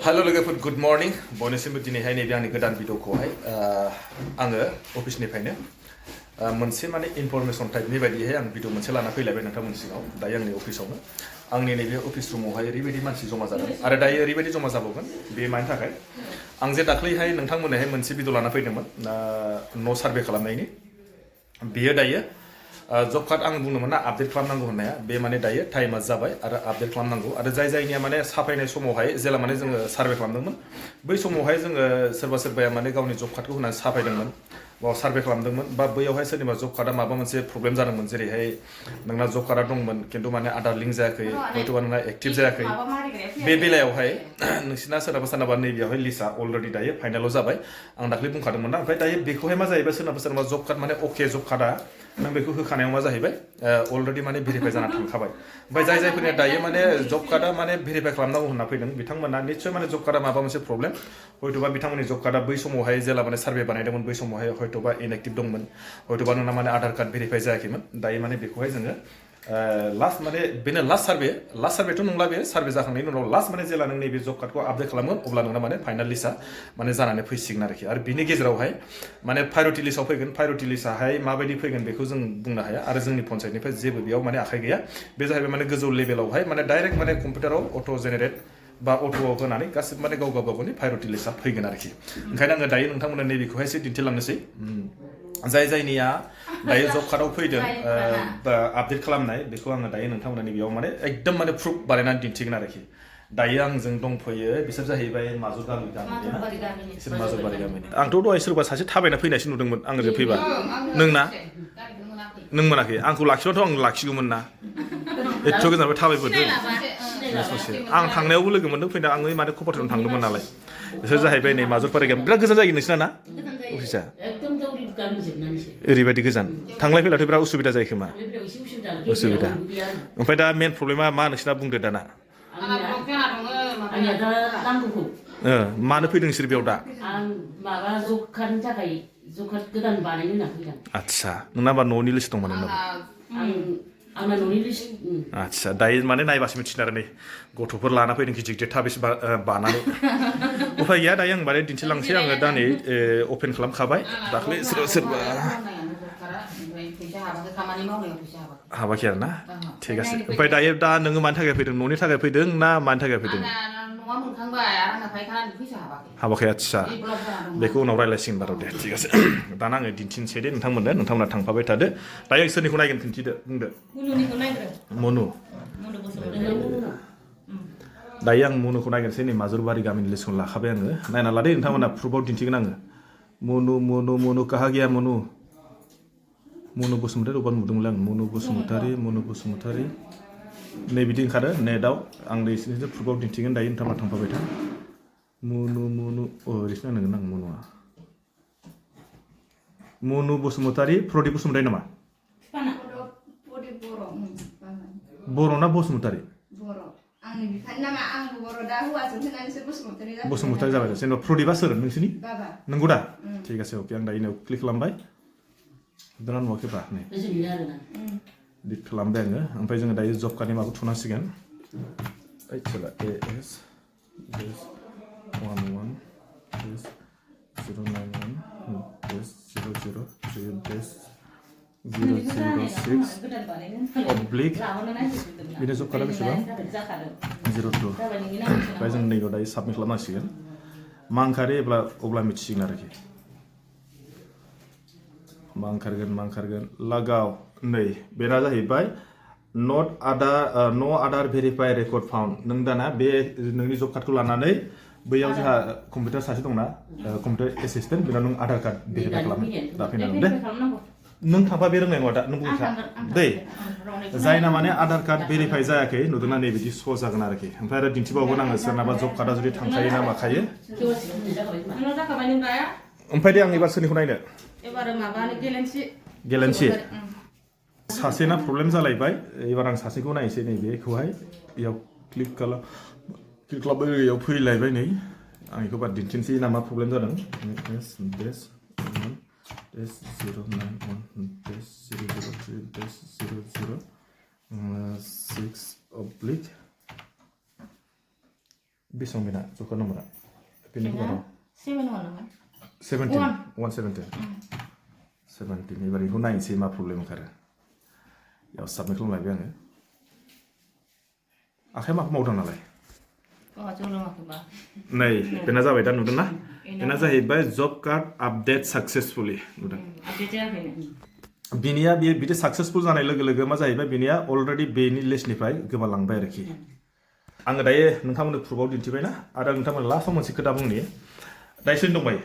Hello लोगोफोर good morning बयनिसिमबो दिनैहाय नैबे आंनि गोदान भिडिअखौहाय आङो अफिसनिफ्रायनो मोनसे माने इनफरमेसन टाइपनि बायदिहाय आं भिडिअ मोनसे लाना फैलायबाय नोंथांमोननि सिगाङाव दायो आंनि अफिसावनो आंनि नैबे अफिस रुमावहाय ओरैबायदि मानसि जमा जादों आरो दायो ओरैबायदि जमा जाबावगोन बे मानि थाखाय आं जे दाख्लैहाय नोंथांमोननोहाय मोनसे भिडिअ लाना फैदोंमोन न' सार्भे खालामनायनि बेयो दायो जब कार्ड आं बुंदोंमोन ना आपडेट खालामनांगौ होननाया बे माने दायो टाइमा जाबाय आरो आपडेट खालामनांगौ आरो जायनिया माने साफायनाय समावहाय जेला माने जोङो सार्भे खालामदोंमोन बै समावहाय जोङो सोरबाया माने गावनि जब कार्डखौ होनानै साफायदोंमोन बा सार्भे खालामदोंमोन बा बैयावहाय सोरनिबा जब कार्डआ माबा मोनसे प्रब्लेम जादोंमोन जेरैहाय नोंना जब कार्डआ दंमोन खिन्थु माने आधार लिंक जायाखै हयथ'बा नोंना एक्टिभ जायाखै बे बेलायावहाय नोंसिना सोरनाबा नैबेयावहाय लिस्टआ अलरेडि दायो फाइनालाव जाबाय आं दाख्लै बुंखादोंमोन ना ओमफ्राय दायो बेखौहाय मा जाहैबाय सोरनाबा जब कार्ड माने अके जब कार्डआ नों बेखौ होखानायाव मा जाहैबाय अलरेडि माने भेरिफाइ जाना थांखाबाय ओमफ्राय जायफोरनिया दायो माने जब कार्डआ माने भेरिफाइ खालामनांगौ होनना फैदों बिथांमोना निस्सय माने जब कार्डआ माबा मोनसे प्रब्लेम हयथ'बा बिथांमोननि जब कार्डआ बै समावहाय जेला माने सार्भे बानायदोंमोन बै समावहाय हयथ'बा इनएक्टिभ दंमोन हयथ'बा नोंना माने आधार कार्ड भेरिफाइ जायाखैमोन दायो माने बेखौहाय जोङो लास्ट माने बेनो लास्ट सार्भेथ' नंला बे सार्भे जाखांनायनि उनाव लास्ट माने जेला नों नैबे जब कार्डखौ आपडेट खालामगोन अब्ला नोंना माने फाइनाल लिस्टआ माने जानानै फैसिगोन आरोखि आरो बिनि गेजेरावहाय माने प्रायरिटि लिस्टआव फैगोन प्रायरिटि लिस्टआहाय माबायदि फैगोन बेखौ जों बुंनो हाया आरो जोंनि पन्सायतनिफ्राय जेबो बेयाव माने आखाइ गैया बे जाहैबाय माने गोजौ लेभेलावहाय माने डाइरेक्ट माने कम्पिउटाराव अट' जेनेरेट बा अट'आव होनानै गासिबो माने गाव गावनि प्रायरिटि लिस्टआ फैगोन आरोखि ओंखायनो आङो दायो नोंथांमोननो नैबेखौहाय एसे दिन्थिलांनोसै जायनिया दायो जब कार्डआव फैदों आपडेट खालामनाय बेखौ आङो दायो नोंथांमोननि बेयाव माने एकदम माने प्रुफ बानायनानै दिन्थिगोन आरोखि दायो आंजों दंफैयो बिसोर जाहैबाय माजुरबारि गामिनि बिसोर माजुरबारि गामिनि आंथ' दहाय सोरबा सासे थाबायना फैनायसो नुदोंमोन आंजों फैबा नोंना नों मोनाखै आंखौ लाखिबाथ' आं लाखिगौमोन ना एथ' गोजाननिफ्राय थाबायबोदों ससे आं थांनायावबो लोगो मोनदों फैना आङो माने क'क्राझाराव थांदोंमोन नालाय बिसोर जाहैबाय नै माजुरबारि गामि बिराद गोजान जायो नोंसिना ना अफिसा ओरैबायदि गोजान थांलाय फैलायथ' बिराद उसुबिदा जायो खोमा उसुबिदा ओमफ्राय दा मेन प्रब्लेमा मा नोंसिना बुंदो दाना मानो फैदों नोंसोर बेयाव दा माबा जब कार्डनि थाखाय जब कार्ड गोदान बानायनो होनना फैदों आदसा नोंना होमबा न'नि लिस्ट दंमोन नोंनाव आंना न'नि लिस्ट आदसा दायो माने नायबासो मिथिनो आरो नै गथ'फोर लाना फैदों गिदिर गिदिर थाबैसो बानानै उफाय गैया दायो आं माने दिन्थिलांसै आङो दा नै अपेन खालामखाबाय दाख्लै सोरबा हाबाखै आरो ना थिग আছে ओमफ्राय दायो दा नोङो मानि थाखाय फैदों न'नि थाखाय फैदों ना मानि थाखाय फैदों हाबाखै आदसा बेखौ उनाव रायज्लायसिगोन बार' दे थिग আছে दाना आङो दिन्थिनोसै दे नोंथांमोना थांफाबाय थादो दायो सोरनिखौ नायगोन खिन्थिदो बुंदो मनु दायो आं मनुखौ नायगोनसै नै माजुरबारि गामिनि लिस्टखौ लाखाबाय आङो नायना लादो नोंथांमोना प्रुफआव दिन्थिगोन आङो मनु काहा गैया मनु बसुमतारी अबार नुदोंमोन आं मनु बसुमतारी नै बिदि ओंखारो नेटआव आं नैसिनिसो प्रुफआव दिन्थिगोन दायो नोंथांमोना थांफाबाय था मनु ओरैसो नांगोन आं मनु बसुमतारी प्रदीप बसुमतारी नामा बर' ना बसुमतारी बसुमतारी जाबाय जेनेबा प्रदीपआ सोर नोंसिनि नंगौ दा थिग আছে अके आं दायो क्लिक खालामबाय दाना नुवाखैबा नै क्लिक खालामबाय आङो ओमफ्राय जोङो दायो जब कार्डनि माबाखौ थुनांसिगोन AS 11 091 003 006 oblique बेनि जब कार्डआ बेसेबां 02 ओमफ्राय जों नैबेयाव दायो साबमिट खालामनांसिगोन मा ओंखारो अब्ला मिथिसिगोन आरोखि मा ओंखारगोन लागाव नै बेना जाहैबाय नो आदार भेरिफाइ रेकर्ड फाउन्ड नों दाना बे नोंनि जब कार्डखौ लानानै बैयाव जोंहा कम्पिउटार सासे दंना कम्पिउटार एसिस्टेन्ट बेनाव नों आधार कार्ड भेरिफाइ खालामो दा फैनांगोन दे नों थांबा बे रोंनाय नङा दा नों बुंखा दै जायना माने आधार कार्ड भेरिफाइ जायाखै नुदोंना नैबिदि श' जागोन आरोखि ओमफ्राय आरो दिन्थिबावगोन आङो सोरनाबा जब कार्डआ जुदि थांखायो ना माखायो ओमफ्राय दे आं एबार सोरनिखौ नायनो गेलेन्सि सासेना प्रब्लेम जालायबाय एबार आं सासेखौ नायनोसै नैबेखौहाय बेयाव क्लिक खालामबाय बेयाव फैलायबाय नै आं बेखौ बार दिन्थिनोसै ना मा प्रब्लेम जादों -091-003-006 oblique बेसेबां बेना जखा नम्बरा बेनि बाराव 7-1 नामा 17 117 एबार बेखौ नायनोसै मा प्रब्लेम ओंखारो याव साबमिट खालामलायबाय आङो आखाइ माखौ मावदों नालाय नै बेना जाबाय दा नुदों ना बेना जाहैबाय जब कार्ड आपडेट साक्सेसफुली नुदों आपडेट जायाखै बिनिया बे बिदि साक्सेसफुल जानाय लोगो लोगो मा जाहैबाय बिनिया अलरेडि बेनि लिस्टनिफ्राय गोमालांबाय आरोखि आङो दायो नोंथांमोननो प्रुफआव दिन्थिबाय ना आरो नोंथांमोन लास्टआव मोनसे खोथा बुंनि दायो सोरनि दंबायो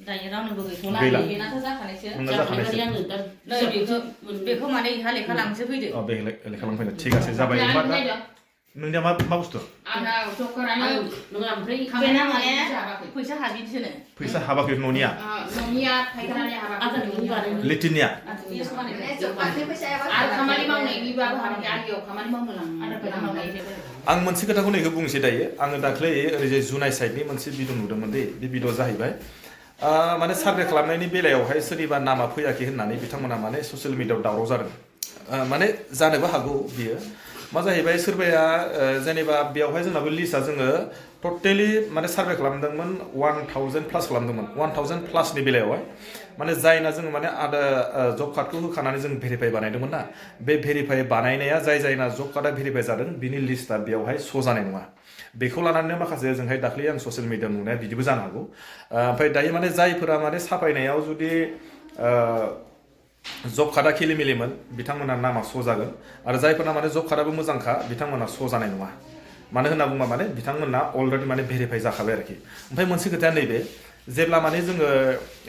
दायो रावनोबो गैथ'ला बेनाथ' जाखानायसो जाखानायसो बेखौ माने इहा लेखा लांसो फैदो बे लेखा लांफैनो थिग আছে जाबाय होमबा दा नोंनिया मा बुस्थु आंना जकरानो नङा ओमफ्राय बेना माने फैसा हाबिसोनो फैसा हाबाखै न'निया न'निया फायखानानि हाबाखै लिटिनिया आरो खामानि मावनायनिबाबो हाबाखै आंनियाव खामानि मावनो लाङो आं मोनसे खोथाखौ नैखौ बुंसै दायो आङो दाख्लै ओरैजाय जुनाय साइडनि मोनसे भिडिअ नुदोंमोन दे बे भिडिअ जाहैबाय माने सार्भे खालामनायनि बेलायावहाय सोरनिबा नामा फैयाखै होननानै बिथांमोना माने ससियेल मिडियायाव दावराव जादों माने जानोबो हागौ बियो मा जाहैबाय सोरबाया जेनेबा बेयावहाय जोंनाबो लिस्टआ जोङो टटेलि माने सार्भे खालामदोंमोन 1000 प्लास खालामदोंमोन 1000 प्लासनि बेलायावहाय माने जायना जोङो माने जब कार्डखौ होखानानै जों भेरिफाइ बानायदोंमोन ना बे भेरिफाइ बानायनाया जायना जब कार्डआ भेरिफाइ जादों बिनि लिस्टआ बेयावहाय श' जानाय नङा बेखौ लानानै माखासे जोंहाय दाख्लै आं ससियेल मिडियायाव नुनाया बिदिबो जानो हागौ ओमफ्राय दायो माने जायफोरा माने साफायनायाव जुदि जब कार्डआ खिलिमिलिमोन बिथांमोना नामा श' जागोन आरो जायफोरना माने जब कार्डआबो मोजांखा बिथांमोना श' जानाय नङा मानो होनना बुङोबा माने बिथांमोना अलरेडि माने भेरिफाइ जाखाबाय आरोखि ओमफ्राय मोनसे खोथाया नैबे जेब्ला माने जोङो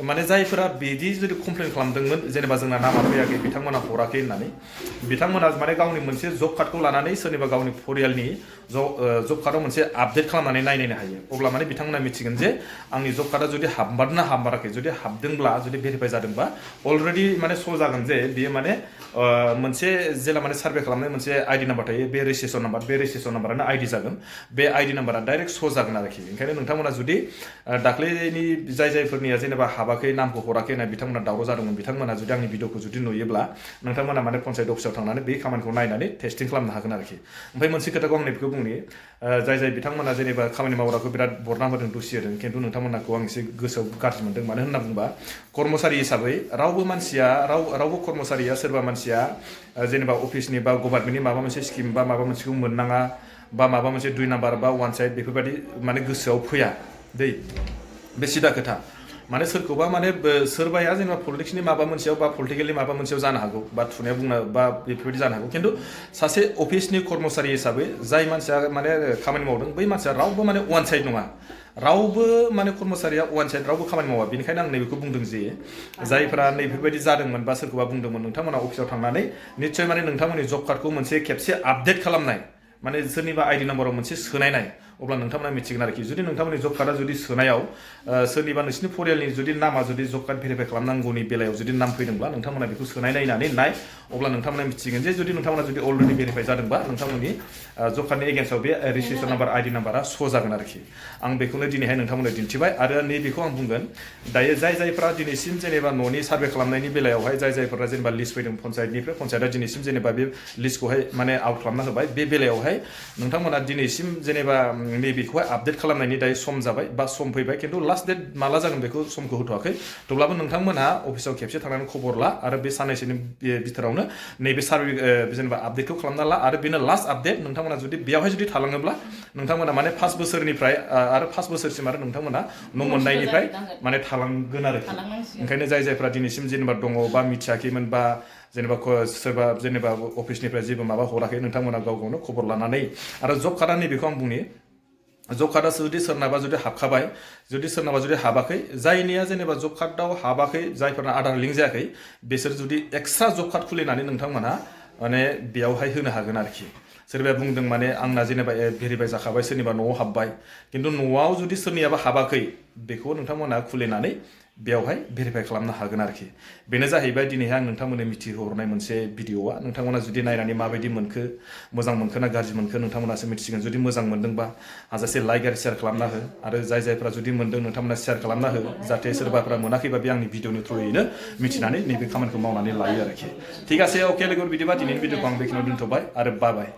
माने जायफोरा बिदि जुदि कमप्लेन खालामदोंमोन जेनेबा जोंना नामा फैयाखै बिथांमोना हराखै होननानै बिथांमोना माने गावनि मोनसे जब कार्डखौ लानानै सोरनिबा गावनि फरियालनि जब कार्डआव मोनसे आपडेट खालामनानै नायनायनो हायो अब्ला माने बिथांमोना मिथिगोन जे आंनि जब कार्डआ जुदि हाबमारदोंना हाबमाराखै जुदि हाबदोंब्ला जुदि भेरिफाइ जादोंबा अलरेडि माने श' जागोन जे बियो माने मोनसे जेला माने सार्भे खालामनाय मोनसे आइडि नाम्बार थायो बे रेजिस्ट्रेसन नाम्बार बे रेजिस्ट्रेसन नाम्बारानो आइडि जागोन बे आइडि नाम्बारा डाइरेक्ट श' जागोन आरोखि ओंखायनो नोंथांमोना जुदि दाख्लैनि जायफोरनिया जेनेबा हाबाखै नामखौ हराखै होनना बिथांमोना दावराव जादोंमोन बिथांमोना जुदि आंनि भिडिअखौ जुदि नुयोब्ला नोंथांमोना माने पन्सायत अफिसाव थांनानै बे खामानिखौ नायनानै टेस्टिं खालामनो हागोन आरोखि ओमफ्राय मोनसे खोथाखौ आं नैबेखौ बुंनि जाय बिथांमोना जेनेबा खामानि मावग्राखौ बिराद बदनाम होदों दुसि होदों खिन्थु नोंथांमोनखौ आं एसे गोसोआव गाज्रि मोनदों मानो होनना बुंबा कर्मचारि हिसाबै रावबो कर्मचारिया सोरबा मानसिया जेनेबा अफिसनि बा गभार्नमेन्टनि माबा मोनसे स्किम बा माबा मोनसेखौ मोननाङा बा माबा मोनसे 2 नाम्बार बा 1 साइड बेफोरबायदि माने गोसोआव फैया दै बे सिदा खोथा माने सोरखौबा माने सोरबाया जेनेबा पलिटिक्सनि माबा मोनसेयाव बा पलिटिकेलनि माबा मोनसेयाव जानो हागौ बा थुनाया बुंनो बा बेफोरबायदि जानो हागौ खिन्थु सासे अफिसनि कर्मचारि हिसाबै जाय मानसिया माने खामानि मावदों बै मानसिया रावबो माने 1 साइड नङा रावबो माने कर्मचारिया 1 साइड रावबो खामानि मावा बेनिखायनो आं नैबेखौ बुंदों जे जायफोरा नैबेफोरबायदि जादोंमोन बा सोरखौबा बुंदोंमोन नोंथांमोना अफिसाव थांनानै निश्चय माने नोंथांमोननि जब कार्डखौ मोनसे खेबसे आपडेट खालामनाय माने सोरनिबा आइडि नाम्बाराव मोनसे सोनायनाय अब्ला नोंथांमोना मिथिगोन आरोखि जुदि नोंथांमोननि जब कार्डआ जुदि सोनायाव सोरनिबा नोंसिनि फरियालनि जुदि नामा जुदि जब कार्ड भेरिफाइ खालामनांगौनि बेलायाव जुदि नाम फैदोंब्ला नोंथांमोना बेखौ सोनाय नायनानै नाय अब्ला नोंथांमोना मिथिगोन जे जुदि नोंथांमोना जुदि अलरेडि भेरिफाइ जादोंबा नोंथांमोननि जब कार्डनि एगेन्स्टआव बे रेजिस्ट्रेसन नाम्बार आइडि नाम्बारा श' जागोन आरोखि आं बेखौनो दिनैहाय नोंथांमोननो दिन्थिबाय आरो नैबेखौ आं बुंगोन दायो जायफोरा दिनैसिम जेनेबा न'नि सार्भे खालामनायनि बेलायावहाय जायफोरा जेनेबा लिस्ट फैदों पन्सायतनिफ्राय पन्सायतआ दिनैसिम जेनेबा बे लिस्टखौहाय माने आउट खालामना होबाय बे बेलायावहाय नोंथांमोना दिनैसिम जेनेबा नैबेखौहाय आपडेट खालामनायनि दायो सम जाबाय बा सम फैबाय खिन्थु लास्ट डेट माला जागोन बेखौ समखौ होथ'वाखै थेवब्लाबो नोंथांमोनहा अफिसाव खेबसे थांनानै खबर ला आरो बे साननैसोनि बिथोरावनो नैबे सार्भे जेनेबा आपडेटखौ खालामना ला आरो बेनो लास्ट आपडेट नोंथांमोना जुदि बेयावहाय जुदि थालाङोब्ला नोंथांमोना माने 5 बोसोरनिफ्राय आरो 5 बोसोरसिम आरो नोंथांमोना न' मोननायनिफ्राय माने थालांगोन आरोखि ओंखायनो जायफोरा दिनैसिम जेनेबा दङ बा मिथियाखैमोन बा जेनेबा सोरबा जेनेबा अफिसनिफ्राय जेबो माबा हराखै नोंथांमोना गाव गावनो खबर लानानै आरो जब कार्डआ नैबेखौ आं बुंनि जब कार्डआ जुदि सोरनाबा जुदि हाबखाबाय जुदि सोरनाबा जुदि हाबाखै जायनिया जेनेबा जब कार्डआव हाबाखै जायफोरना आधार लिंक जायाखै बिसोर जुदि एक्सट्रा जब कार्ड खुलिनानै नोंथांमोना माने बेयावहाय होनो हागोन आरोखि सोरबाया बुंदों माने आंना जेनेबा भेरिफाइ जाखाबाय सोरनिबा न'आव हाबबाय खिन्थु न'आव जुदि सोरनियाबा हाबाखै बेखौ नोंथांमोना खुलिनानै बेयावहाय भेरिफाइ खालामनो हागोन आरोखि बेनो जाहैबाय दिनैहाय आं नोंथांमोननो मिथिहरनाय मोनसे भिडिअआ नोंथांमोना जुदि नायनानै माबायदि मोनखो मोजां मोनखो ना गाज्रि मोनखो नोंथांमोनासो मिथिगोन जुदि मोजां मोनदोंबा हाजासे लाइक आरो शेयार खालामना हो आरो जायफोरा जुदि मोनदों नोंथांमोना शेयार खालामना हो जाहाथे सोरबाफोरा मोनाखैबा बे आंनि भिडिअनि थ्रुयैनो मिथिनानै नैबे खामानिखौ मावनानै लायो आरोखि थिग আছে अके लोगो बिदिबा दिनैनि भिडिअखौ आं बेखिनियाव दोनथ'बाय आरो बाय